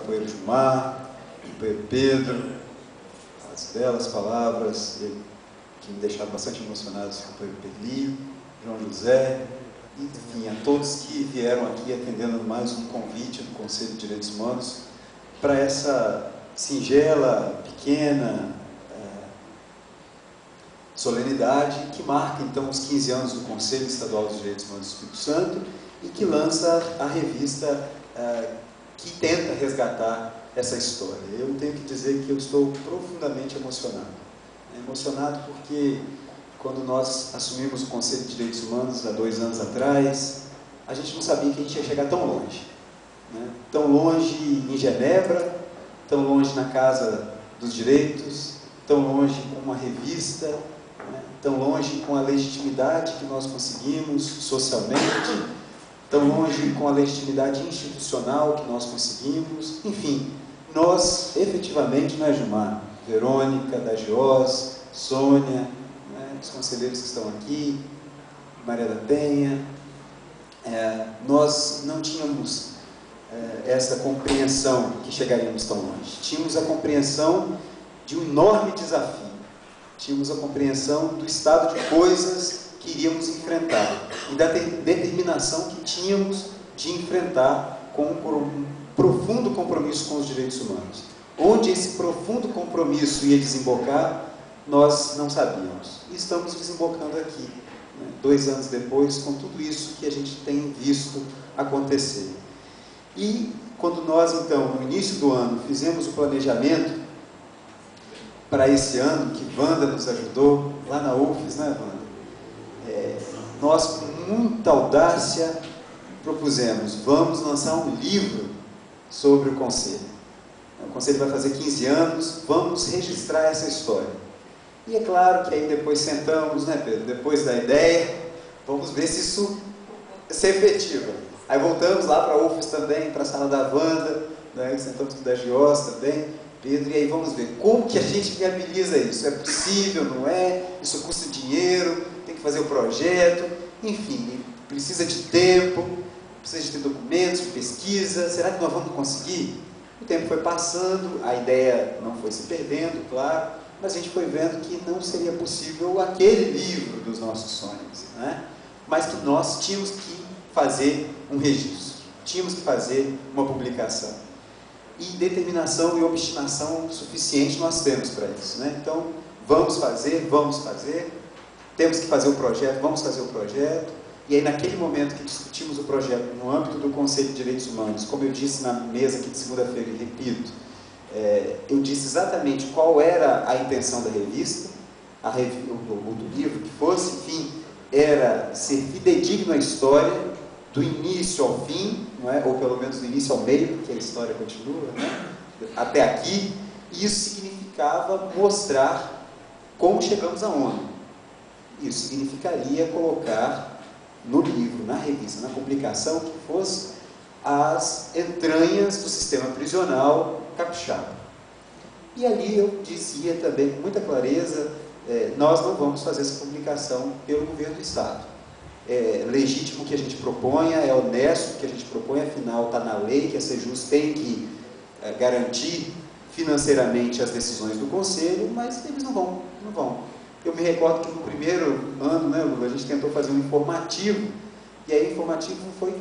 companheiro Gilmar, companheiro Pedro, as belas palavras que me deixaram bastante emocionado, o companheiro Pedrinho, João José, enfim, a todos que vieram aqui atendendo mais um convite do Conselho de Direitos Humanos para essa singela, pequena solenidade que marca então os 15 anos do Conselho Estadual dos Direitos Humanos do Espírito Santo e que lança a revista que tenta resgatar essa história. Eu tenho que dizer que eu estou profundamente emocionado. Emocionado porque quando nós assumimos o Conselho de Direitos Humanos há 2 anos atrás, a gente não sabia que a gente ia chegar tão longe. Tão longe em Genebra, tão longe na Casa dos Direitos, tão longe com uma revista, tão longe com a legitimidade que nós conseguimos socialmente, tão longe com a legitimidade institucional que nós conseguimos. Enfim, nós efetivamente, Gilmar, Verônica, Dagiós, Sônia, os conselheiros que estão aqui, Maria da Penha, nós não tínhamos essa compreensão que chegaríamos tão longe. Tínhamos a compreensão de um enorme desafio. Tínhamos a compreensão do estado de coisas que iríamos enfrentar e da determinação que tínhamos de enfrentar com um profundo compromisso com os direitos humanos. Onde esse profundo compromisso ia desembocar, nós não sabíamos. E estamos desembocando aqui, 2 anos depois, com tudo isso que a gente tem visto acontecer. E quando nós, então, no início do ano, fizemos o planejamento para esse ano, que Wanda nos ajudou, lá na UFES, Wanda? Nós, com muita audácia, propusemos, vamos lançar um livro sobre o Conselho. O Conselho vai fazer 15 anos, vamos registrar essa história. E é claro que aí depois sentamos, Pedro? Depois da ideia, vamos ver se isso se efetiva. Aí voltamos lá para a UFES também, para a sala da Wanda, sentamos com o Dagiós também, Pedro, e aí vamos ver como que a gente viabiliza isso. É possível, não é? Isso custa dinheiro, tem que fazer o projeto, enfim, precisa de tempo, precisa de ter documentos, de pesquisa, será que nós vamos conseguir? O tempo foi passando, a ideia não foi se perdendo, claro, mas a gente foi vendo que não seria possível aquele livro dos nossos sonhos, mas que nós tínhamos que fazer um registro, tínhamos que fazer uma publicação. E determinação e obstinação suficiente nós temos para isso. Então, vamos fazer, temos que fazer o projeto, vamos fazer o projeto. E aí, naquele momento que discutimos o projeto no âmbito do Conselho de Direitos Humanos, como eu disse na mesa aqui de segunda-feira, e repito, eu disse exatamente qual era a intenção da revista, do livro que fosse, enfim, era ser fidedigno à história, do início ao fim, ou pelo menos do início ao meio, porque a história continua, até aqui. E isso significava mostrar como chegamos aonde. Isso significaria colocar no livro, na revista, na publicação, que fosse as entranhas do sistema prisional capixaba. E ali eu dizia também com muita clareza, nós não vamos fazer essa publicação pelo governo do Estado. É legítimo que a gente proponha, é honesto que a gente proponha, afinal está na lei que a Sejus tem que garantir financeiramente as decisões do Conselho, mas eles não vão. Eu me recordo que no primeiro ano, Lula, a gente tentou fazer um informativo, e aí o informativo foi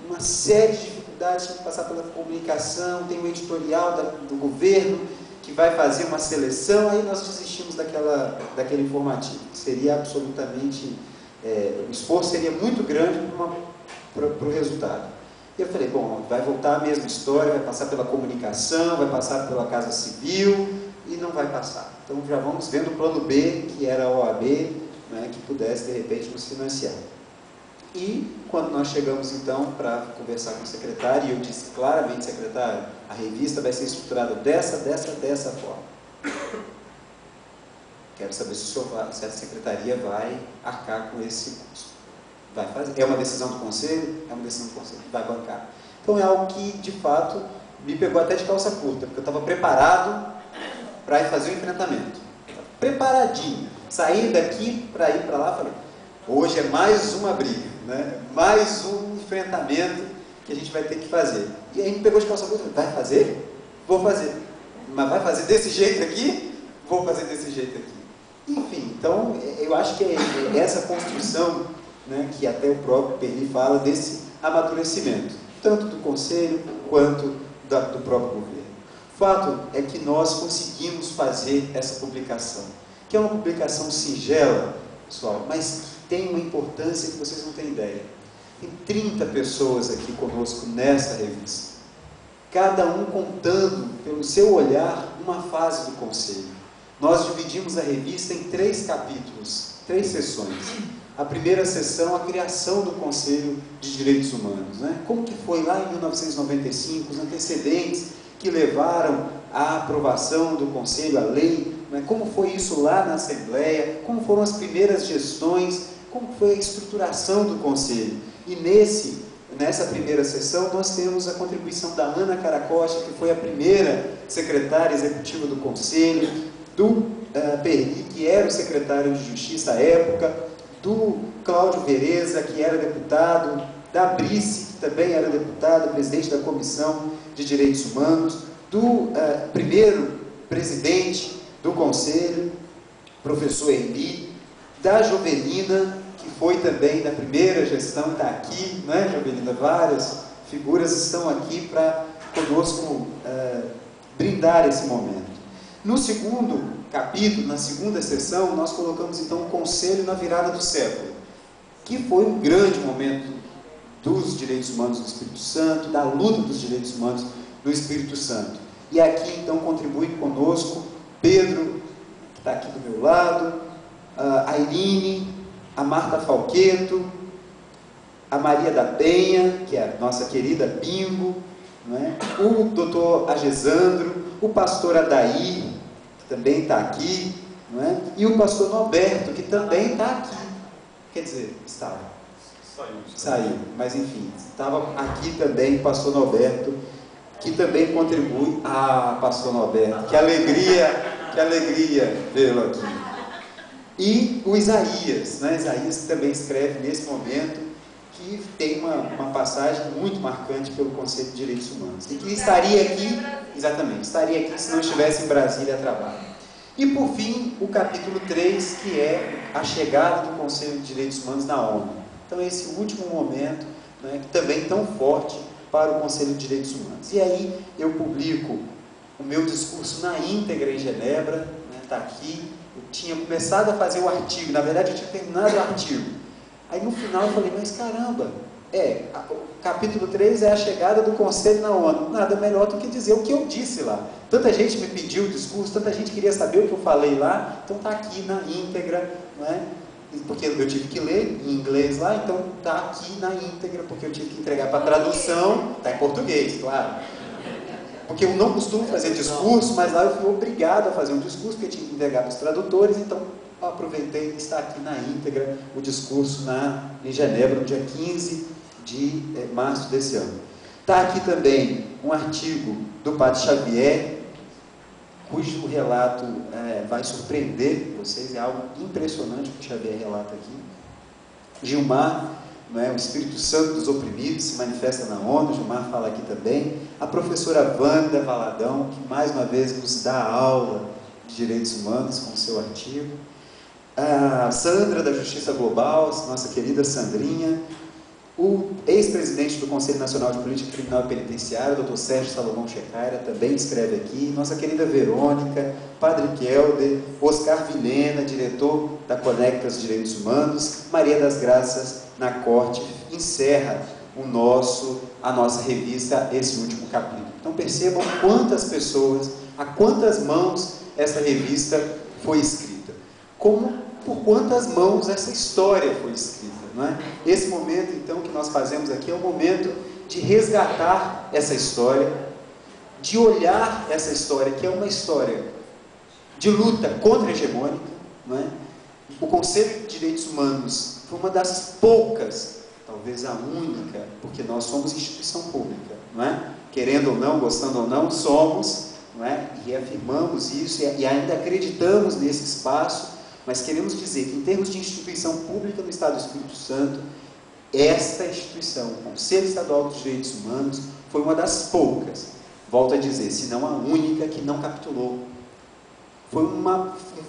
uma série de dificuldades, tinha que passar pela comunicação, tem um editorial do governo que vai fazer uma seleção, aí nós desistimos daquele informativo, que seria absolutamente... o esforço seria muito grande para o resultado. E eu falei, bom, vai voltar a mesma história, vai passar pela comunicação, vai passar pela Casa Civil e não vai passar. Então já vamos vendo o plano B, que era a OAB, que pudesse de repente nos financiar. E quando nós chegamos então para conversar com o secretário, e eu disse claramente, secretário, a revista vai ser estruturada dessa forma. Quero saber se a secretaria vai arcar com esse custo. Vai fazer. É uma decisão do Conselho? É uma decisão do Conselho. Vai bancar. Então é algo que, de fato, me pegou até de calça curta, porque eu estava preparado para ir fazer o enfrentamento. Preparadinho. Saí daqui para ir para lá, falei, hoje é mais uma briga, mais um enfrentamento que a gente vai ter que fazer. E aí me pegou de calça curta, vai fazer? Vou fazer. Mas vai fazer desse jeito aqui? Vou fazer desse jeito aqui. Enfim, então, eu acho que é essa construção, né, que até o próprio Perry fala, desse amadurecimento, tanto do Conselho quanto do próprio governo. O fato é que nós conseguimos fazer essa publicação, que é uma publicação singela, pessoal, mas que tem uma importância que vocês não têm ideia. Tem 30 pessoas aqui conosco nessa revista, cada um contando, pelo seu olhar, uma fase do Conselho. Nós dividimos a revista em 3 capítulos, 3 sessões. A primeira sessão, a criação do Conselho de Direitos Humanos, né? Como que foi lá em 1995, os antecedentes que levaram à aprovação do Conselho, a lei, né? Como foi isso lá na Assembleia, como foram as primeiras gestões, como foi a estruturação do Conselho. E nessa primeira sessão nós temos a contribuição da Ana Caracosta, que foi a primeira secretária executiva do Conselho, do Perry, que era o secretário de Justiça à época, do Cláudio Vereza, que era deputado, da Brice, que também era deputado, presidente da Comissão de Direitos Humanos, do primeiro presidente do Conselho, professor Eli, da Jovelina, que foi também da primeira gestão, está aqui, né, Jovelina? Várias figuras estão aqui para conosco brindar esse momento. No segundo capítulo, na segunda sessão, nós colocamos então o Conselho na virada do século, que foi um grande momento dos direitos humanos no Espírito Santo, da luta dos direitos humanos no Espírito Santo. E aqui então contribui conosco Pedro, que está aqui do meu lado, a Irine, a Marta Falqueto, a Maria da Penha, que é a nossa querida Bingo, não é? O doutor Agesandro, o pastor Adair, que também está aqui, não é? E o pastor Norberto, que também está aqui. Quer dizer, estava. Saiu, mas enfim, estava aqui também o pastor Norberto, que também contribui. Ah, pastor Norberto, que alegria vê-lo aqui. E o Isaías, né? Isaías também escreve nesse momento, que tem uma passagem muito marcante pelo Conselho de Direitos Humanos, e que estaria aqui, exatamente, estaria aqui se não estivesse em Brasília a trabalho. E por fim, o capítulo 3, que é a chegada do Conselho de Direitos Humanos na ONU. Então esse último momento, né, também tão forte para o Conselho de Direitos Humanos. E aí eu publico o meu discurso na íntegra em Genebra, né, está aqui. Eu tinha começado a fazer o artigo, na verdade eu tinha terminado o artigo. Aí no final eu falei, mas caramba, o capítulo 3 é a chegada do Conselho na ONU. Nada melhor do que dizer o que eu disse lá. Tanta gente me pediu o discurso, tanta gente queria saber o que eu falei lá, então está aqui na íntegra, não é? Porque eu tive que ler em inglês lá, então está aqui na íntegra, porque eu tive que entregar para tradução, está em português, claro. Porque eu não costumo fazer discurso, mas lá eu fui obrigado a fazer um discurso, porque eu tinha que entregar para os tradutores, então eu aproveitei e está aqui na íntegra o discurso em Genebra, no dia 15 de março desse ano. Está aqui também um artigo do Padre Xavier, cujo relato vai surpreender vocês, é algo impressionante que o Xavier relata aqui. Gilmar, o Espírito Santo dos oprimidos, se manifesta na ONU, Gilmar fala aqui também. A professora Wanda Valadão, que mais uma vez nos dá aula de direitos humanos com o seu artigo. A Sandra da Justiça Global, nossa querida Sandrinha. O ex-presidente do Conselho Nacional de Política Criminal e Penitenciária, Dr. Sérgio Salomão Checaira, também escreve aqui. Nossa querida Verônica, Padre Kelder, Oscar Vilhena, diretor da Conectas Direitos Humanos. Maria das Graças na Corte encerra a nossa revista, esse último capítulo. Então percebam quantas pessoas, a quantas mãos essa revista foi escrita. Por quantas mãos essa história foi escrita, não é? Esse momento, então, que nós fazemos aqui é o momento de resgatar essa história, de olhar essa história, que é uma história de luta contra-hegemônica, não é? O Conselho de Direitos Humanos foi uma das poucas, talvez a única, porque nós somos instituição pública, não é? Querendo ou não, gostando ou não, somos, não é? E reafirmamos isso e ainda acreditamos nesse espaço. Mas queremos dizer que, em termos de instituição pública no Estado do Espírito Santo, esta instituição, o Conselho Estadual dos Direitos Humanos, foi uma das poucas, volto a dizer, se não a única que não capitulou. Foi um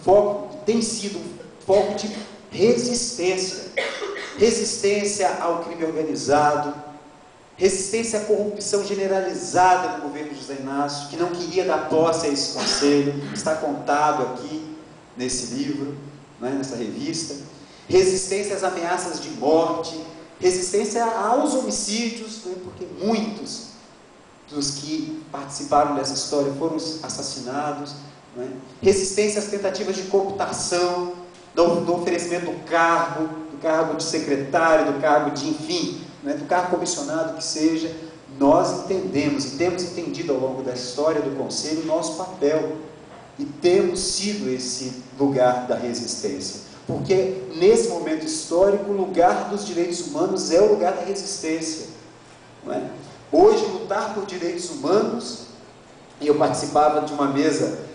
foco, tem sido um foco de resistência. Resistência ao crime organizado, resistência à corrupção generalizada no governo de José Inácio, que não queria dar posse a esse conselho, está contado aqui nesse livro, nessa revista. Resistência às ameaças de morte, resistência aos homicídios, porque muitos dos que participaram dessa história foram assassinados. Resistência às tentativas de cooptação, do oferecimento do cargo de secretário, do cargo de, enfim, do cargo comissionado que seja. Nós entendemos e temos entendido ao longo da história do Conselho o nosso papel e temos sido esse lugar da resistência, porque nesse momento histórico o lugar dos direitos humanos é o lugar da resistência, não é? Hoje lutar por direitos humanos, e eu participava de uma mesa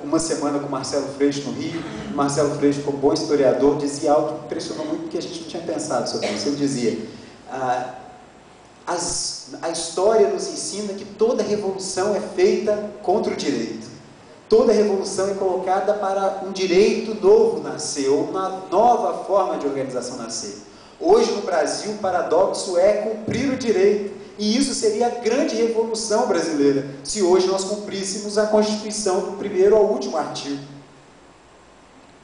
uma semana com o Marcelo Freixo no Rio. O Marcelo Freixo, como bom historiador, dizia algo que impressionou muito, porque a gente não tinha pensado sobre isso. Ele dizia: a história nos ensina que toda revolução é feita contra o direito. Toda revolução é colocada para um direito novo nascer, ou uma nova forma de organização nascer. Hoje no Brasil o paradoxo é cumprir o direito. E isso seria a grande revolução brasileira, se hoje nós cumpríssemos a Constituição do primeiro ao último artigo.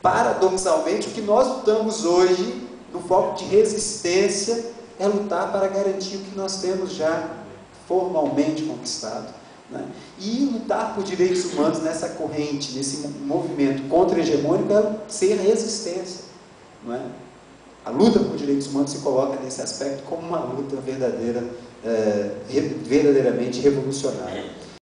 Paradoxalmente, o que nós lutamos hoje, no foco de resistência, é lutar para garantir o que nós temos já formalmente conquistado, né? E lutar por direitos humanos nessa corrente, nesse movimento contra-hegemônico, é ser resistência, não é? A luta por direitos humanos se coloca nesse aspecto como uma luta verdadeiramente revolucionária.